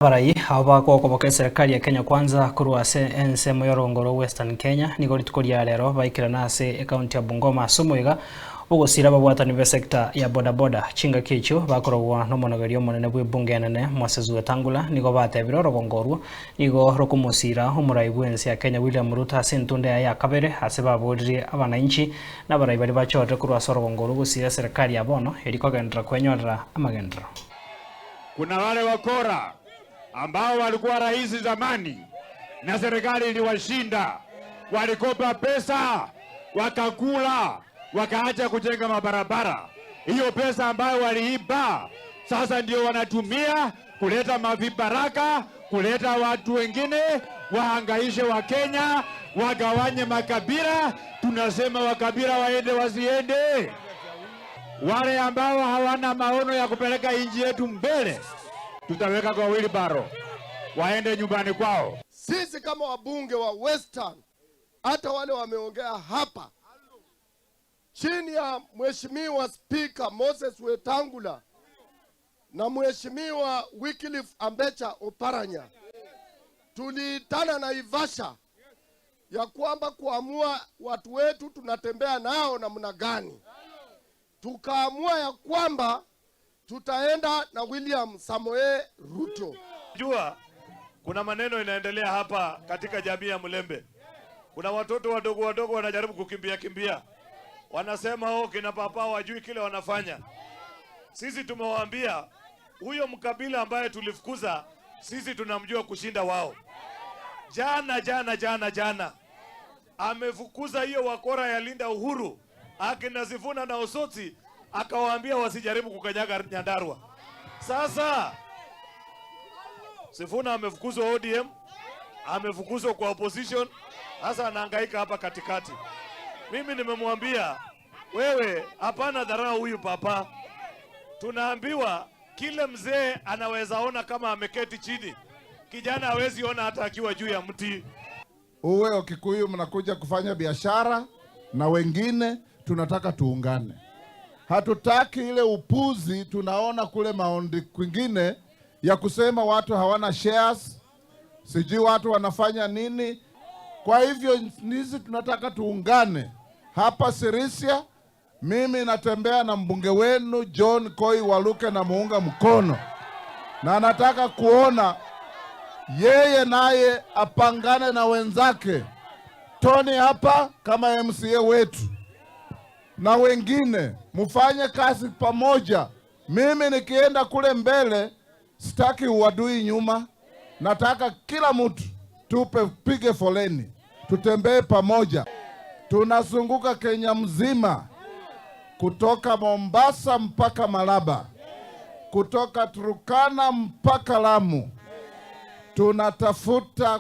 Barai aba kwa serikali ya Kenya Kwanza kurwa ensemo yorongoro Western Kenya nigo ritukoria rero baikira nase county ya Bungoma asumwiga ugusira babwatani be sector ya bodaboda chinga kicho bakorogwa no monogerio monene bwe bunge nene Moses Wetangula nigo batebiro rogongorwo nigo rokumusira umurai bwensi ya Kenya William Ruto asentunde ya kabere hase baburirie abananchi na barai bari bachote kurwa sorogongoro gusira serikali ya bono erikogendera kwenyorera amagendero. Kuna wale wakora ambao walikuwa rais zamani na serikali iliwashinda, walikopa pesa wakakula, wakaacha kujenga mabarabara. Hiyo pesa ambayo waliiba sasa ndio wanatumia kuleta mavibaraka, kuleta watu wengine wahangaishe wa Kenya, wagawanye makabila. Tunasema wakabila waende wasiende. Wale ambao hawana maono ya kupeleka nchi yetu mbele tutaweka kwa wheelbarrow waende nyumbani kwao. Sisi kama wabunge wa Western, hata wale wameongea hapa, chini ya Mheshimiwa Speaker Moses Wetangula na Mheshimiwa Wycliffe Ambecha Oparanya, tuliitana na Ivasha ya kwamba kuamua watu wetu tunatembea nao namna gani. Tukaamua ya kwamba tutaenda na William Samoei Ruto. Jua kuna maneno inaendelea hapa katika jamii ya Mlembe. Kuna watoto wadogo wadogo wanajaribu kukimbia. Wanasema kina papa wajui kile wanafanya. Sisi tumewaambia huyo mkabila ambaye tulifukuza sisi tunamjua kushinda wao. Jana amefukuza hiyo wakora ya Linda Uhuru, akina Sifuna na Osoti, akawaambia wasijaribu kukanyaga Nyandarua. Sasa Sifuna amefukuzwa ODM, amefukuzwa kwa opposition, sasa anahangaika hapa katikati. Mimi nimemwambia wewe hapana dharau huyu papa. Tunaambiwa kile mzee anaweza ona kama ameketi chini, kijana hawezi ona hata akiwa juu ya mti. Uwe Kikuyu mnakuja kufanya biashara na wengine, tunataka tuungane. Hatutaki ile upuzi tunaona kule maondi kwingine ya kusema watu hawana shares, sijui watu wanafanya nini. Kwa hivyo nisi tunataka tuungane. Hapa Sirisia mimi natembea na mbunge wenu John Koi Waluke na muunga mkono, na nataka kuona yeye naye apangane na wenzake Tony hapa kama MCA wetu na wengine, mufanye kazi pamoja. Mimi nikienda kule mbele sitaki uadui nyuma, nataka kila mtu pige foleni, tutembee pamoja. Tunazunguka Kenya mzima, kutoka Mombasa mpaka Malaba, kutoka Turkana mpaka Lamu. Tunatafuta